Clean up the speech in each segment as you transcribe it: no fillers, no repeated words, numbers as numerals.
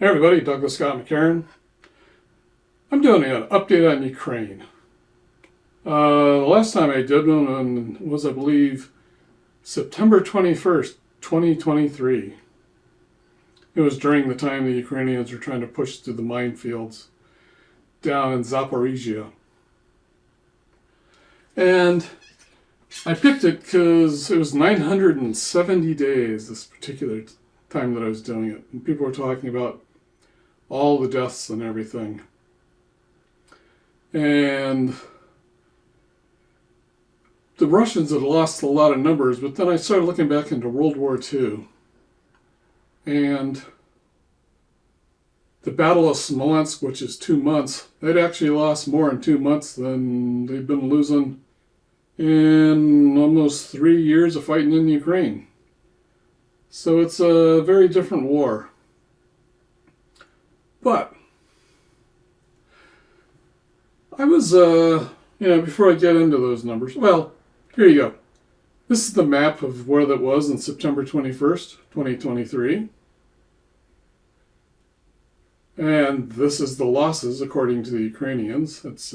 Hey everybody, Douglas Scott McCarron. I'm doing an update on Ukraine. The last time I did one was, I believe, September 21st, 2023. It was during the time the Ukrainians were trying to push through the minefields down in Zaporizhia. And I picked it because it was 970 days, this particular time that I was doing it. And people were talking about all the deaths and everything. And the Russians had lost a lot of numbers, but then I started looking back into World War II. And the Battle of Smolensk, which is 2 months, they'd actually lost more in 2 months than they'd been losing in almost 3 years of fighting in Ukraine. So it's a very different war. But I was, before I get into those numbers, well, here you go. This is the map of where that was on September 21st, 2023. And this is the losses according to the Ukrainians. It's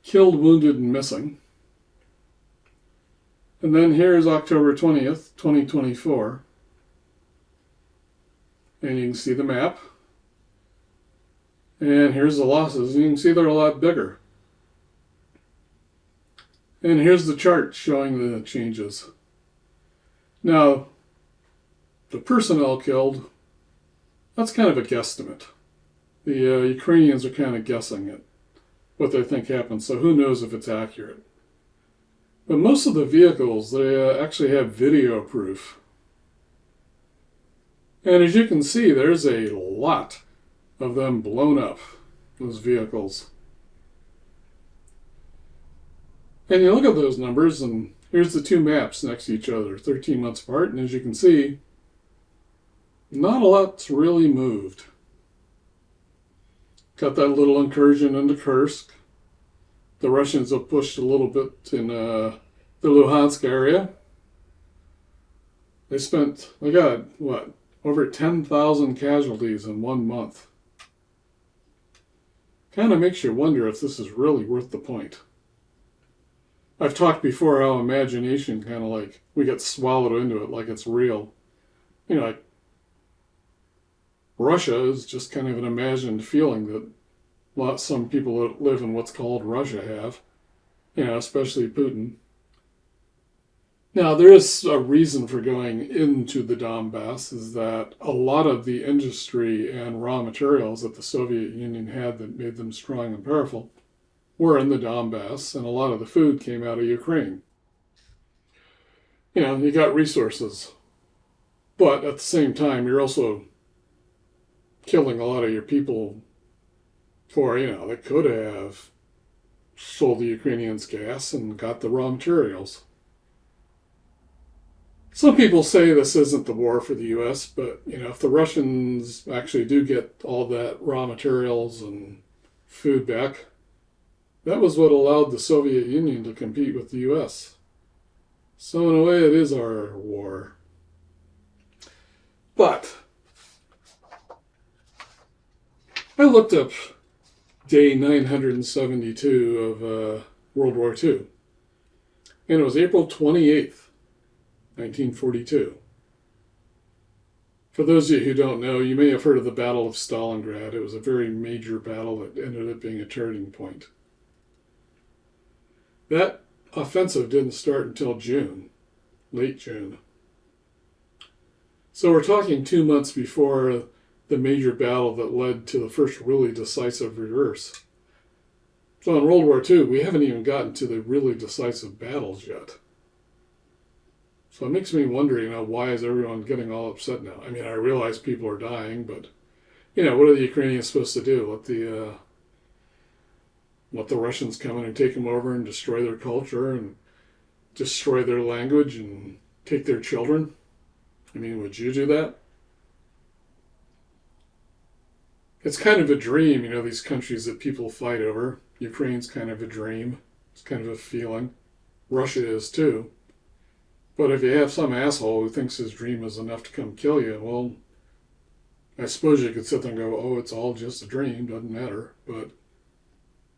killed, wounded, and missing. And then here's October 20th, 2024. And you can see the map. And here's the losses. You can see they're a lot bigger. And here's the chart showing the changes. Now, the personnel killed, that's kind of a guesstimate. The Ukrainians are kind of guessing at what they think happened, so who knows if it's accurate. But most of the vehicles, they actually have video proof. And as you can see, there's a lot of them blown up, those vehicles. And you look at those numbers, and here's the two maps next to each other, 13 months apart, and as you can see, not a lot's really moved. Got that little incursion into Kursk. The Russians have pushed a little bit in the Luhansk area. They got, over 10,000 casualties in 1 month. Kind of makes you wonder if this is really worth the point. I've talked before how imagination kind of like, we get swallowed into it like it's real. Like Russia is just kind of an imagined feeling that some people that live in what's called Russia have, especially Putin. Now, there is a reason for going into the Donbass, is that a lot of the industry and raw materials that the Soviet Union had that made them strong and powerful were in the Donbass, and a lot of the food came out of Ukraine. You got resources, but at the same time, you're also killing a lot of your people for, they could have sold the Ukrainians gas and got the raw materials. Some people say this isn't the war for the U.S., but, if the Russians actually do get all that raw materials and food back, that was what allowed the Soviet Union to compete with the U.S. So in a way, it is our war. But I looked up day 972 of World War II, and it was April 28th. 1942. For those of you who don't know, you may have heard of the Battle of Stalingrad. It was a very major battle that ended up being a turning point. That offensive didn't start until June, late June. So we're talking 2 months before the major battle that led to the first really decisive reverse. So in World War II, we haven't even gotten to the really decisive battles yet. So it makes me wonder, why is everyone getting all upset now? I mean, I realize people are dying, but, what are the Ukrainians supposed to do? Let the Russians come in and take them over and destroy their culture and destroy their language and take their children? I mean, would you do that? It's kind of a dream, these countries that people fight over. Ukraine's kind of a dream. It's kind of a feeling. Russia is too. But if you have some asshole who thinks his dream is enough to come kill you, well, I suppose you could sit there and go, oh, it's all just a dream, doesn't matter. But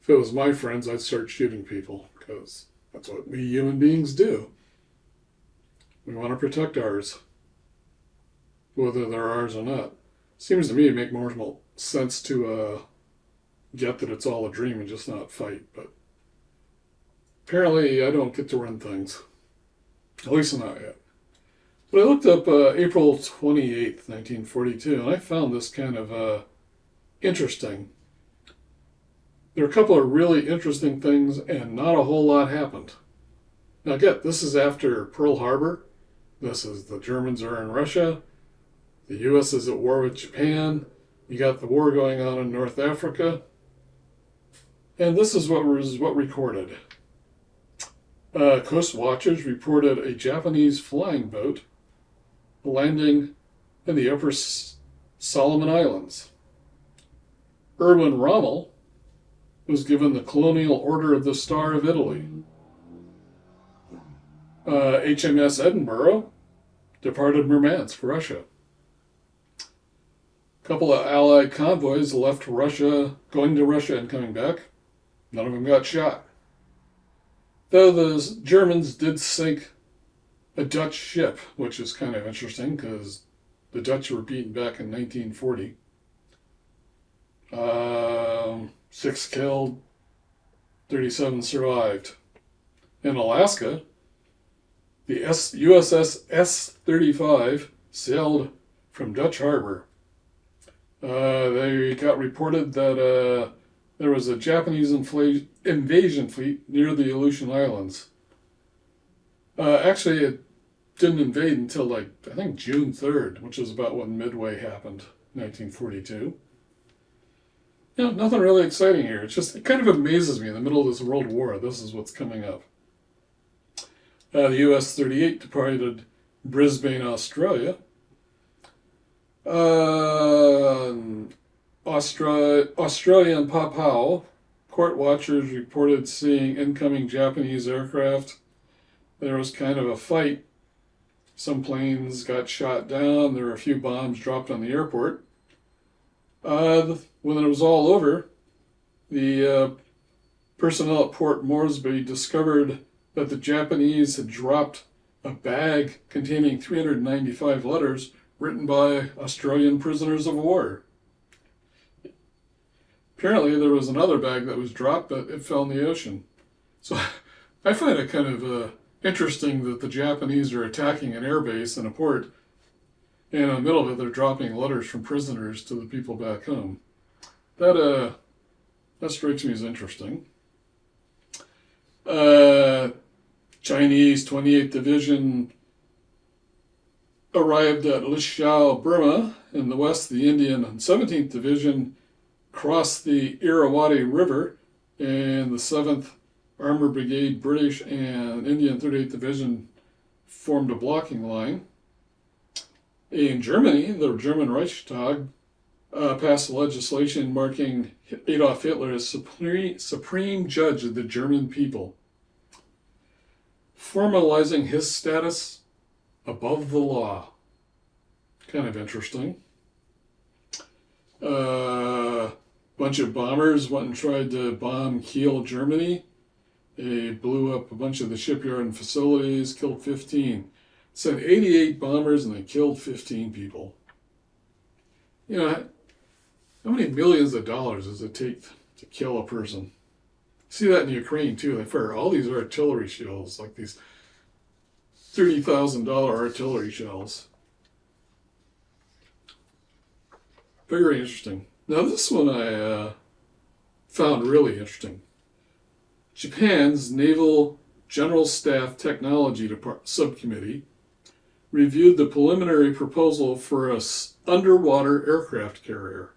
if it was my friends, I'd start shooting people because that's what we human beings do. We want to protect ours, whether they're ours or not. Seems to me to make more sense to get that it's all a dream and just not fight. But apparently I don't get to run things. At least not yet. But I looked up April 28th, 1942, and I found this kind of interesting. There are a couple of really interesting things, and not a whole lot happened. Now, this is after Pearl Harbor. This is the Germans are in Russia. The U.S. is at war with Japan. You got the war going on in North Africa. And this is what recorded. Coast watchers reported a Japanese flying boat landing in the Upper Solomon Islands. Erwin Rommel was given the Colonial Order of the Star of Italy. HMS Edinburgh departed Murmansk, Russia. A couple of Allied convoys left Russia, going to Russia and coming back. None of them got shot. Though the Germans did sink a Dutch ship, which is kind of interesting because the Dutch were beaten back in 1940. 6 killed, 37 survived. In Alaska, the USS S-35 sailed from Dutch Harbor. They got reported that there was a Japanese invasion fleet near the Aleutian Islands. Actually, it didn't invade until I think June 3rd, which is about when Midway happened, 1942. Nothing really exciting here. It kind of amazes me in the middle of this World War, this is what's coming up. The US-38 departed Brisbane, Australia. Australia and Papua, court watchers reported seeing incoming Japanese aircraft. There was kind of a fight. Some planes got shot down. There were a few bombs dropped on the airport. When it was all over, the personnel at Port Moresby discovered that the Japanese had dropped a bag containing 395 letters written by Australian prisoners of war. Apparently there was another bag that was dropped, but it fell in the ocean. So I find it kind of interesting that the Japanese are attacking an airbase and a port, and in the middle of it they're dropping letters from prisoners to the people back home. That strikes me as interesting. Chinese 28th Division arrived at Lishao, Burma. In the west, the Indian 17th Division crossed the Irrawaddy River, and the 7th Armor Brigade, British and Indian 38th Division formed a blocking line. In Germany, the German Reichstag passed legislation marking Adolf Hitler as supreme judge of the German people, formalizing his status above the law. Kind of interesting. Bunch of bombers went and tried to bomb Kiel, Germany. They blew up a bunch of the shipyard and facilities, killed 15. Sent 88 bombers and they killed 15 people. How many millions of dollars does it take to kill a person? See that in Ukraine too. They fire all these artillery shells, like these $30,000 artillery shells. Very interesting. Now this one I found really interesting. Japan's Naval General Staff Technology Subcommittee reviewed the preliminary proposal for an underwater aircraft carrier.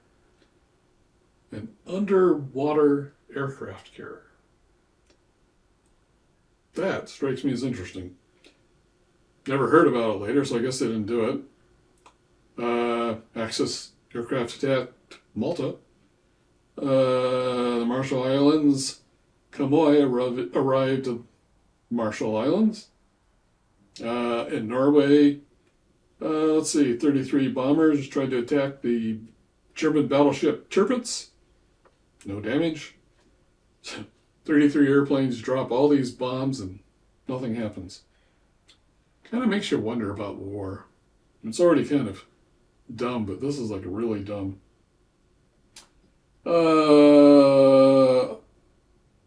An underwater aircraft carrier. That strikes me as interesting. Never heard about it later, so I guess they didn't do it. Axis aircraft attacked Malta. The Marshall Islands, Kamoy arrived at Marshall Islands. In Norway, Let's see, 33 bombers tried to attack the German battleship Tirpitz. No damage. 33 airplanes drop all these bombs and nothing happens. Kind of makes you wonder about war. It's already kind of dumb, but this is like really dumb.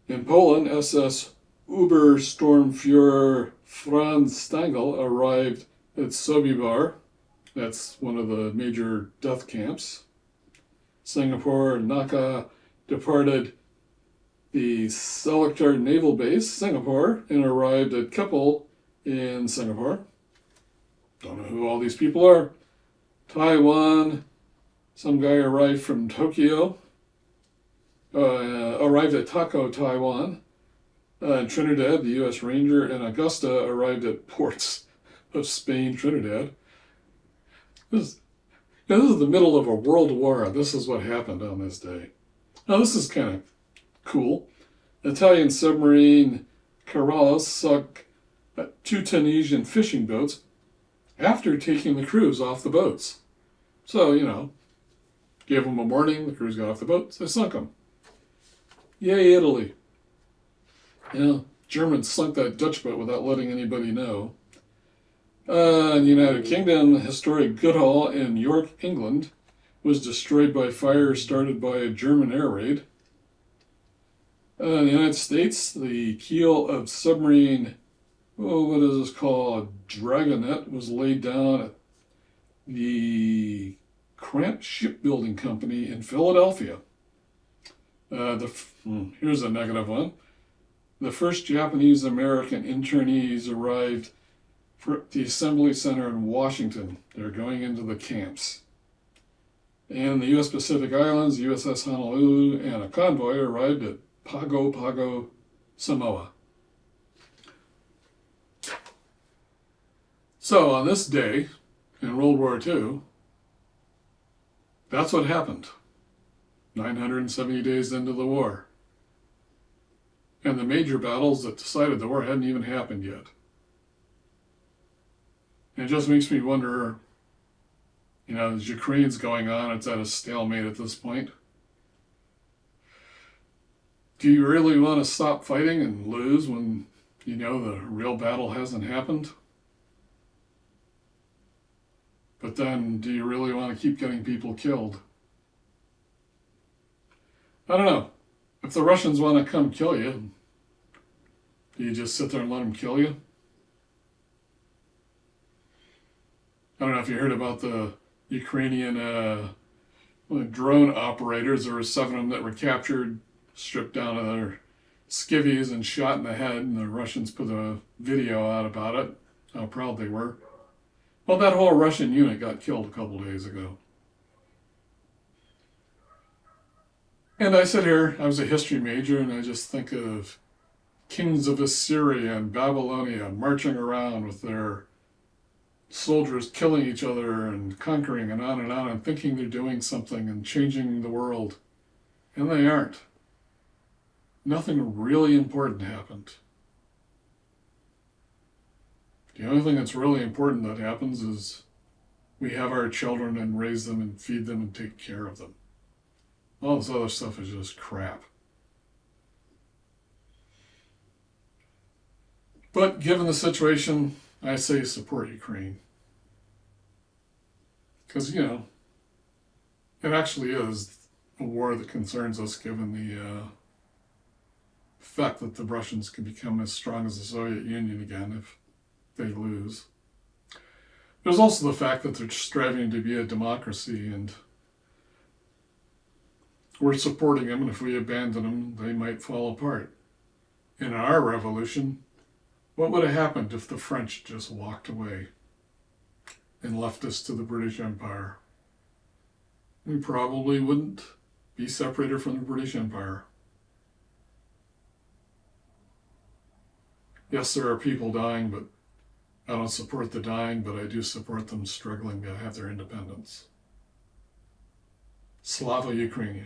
In Poland, SS Obersturmführer Franz Stangl arrived at Sobibor. That's one of the major death camps. Singapore, Naka departed the Seletar Naval Base, Singapore, and arrived at Keppel in Singapore. Don't know who all these people are. Taiwan, some guy arrived from Tokyo, arrived at Tako, Taiwan. Trinidad, the U.S. Ranger, and Augusta arrived at ports of Spain, Trinidad. This is the middle of a world war. This is what happened on this day. Now, this is kind of cool. Italian submarine Carolus sunk 2 Tunisian fishing boats after taking the crews off the boats. So, gave them a warning, the crews got off the boats, they sunk them. Yay, Italy. Germans sunk that Dutch boat without letting anybody know. In the United Kingdom, the historic Goodhall in York, England, was destroyed by fire started by a German air raid. In the United States, the keel of submarine, what is this called? Dragonet was laid down at the Cramp Shipbuilding Company in Philadelphia. Here's a negative one. The first Japanese-American internees arrived at the Assembly Center in Washington. They're going into the camps. And the U.S. Pacific Islands, USS Honolulu, and a convoy arrived at Pago Pago, Samoa. So on this day, in World War II, that's what happened. 970 days into the war. And the major battles that decided the war hadn't even happened yet. And it just makes me wonder, as Ukraine's going on, it's at a stalemate at this point. Do you really want to stop fighting and lose when the real battle hasn't happened? But then, do you really want to keep getting people killed? I don't know. If the Russians want to come kill you, do you just sit there and let them kill you? I don't know if you heard about the Ukrainian drone operators. There were 7 of them that were captured, stripped down to their skivvies and shot in the head, and the Russians put a video out about it, how proud they were. Well, that whole Russian unit got killed a couple days ago. And I sit here, I was a history major, and I just think of kings of Assyria and Babylonia marching around with their soldiers killing each other and conquering and on and thinking they're doing something and changing the world. And they aren't. Nothing really important happened. The only thing that's really important that happens is we have our children and raise them and feed them and take care of them. All this other stuff is just crap. But given the situation, I say support Ukraine. Because, it actually is a war that concerns us given the fact that the Russians can become as strong as the Soviet Union again if they lose. There's also the fact that they're striving to be a democracy, and we're supporting them, and if we abandon them, they might fall apart. In our revolution, what would have happened if the French just walked away and left us to the British Empire? We probably wouldn't be separated from the British Empire. Yes, there are people dying, but I don't support the dying, but I do support them struggling to have their independence. Slava Ukraini.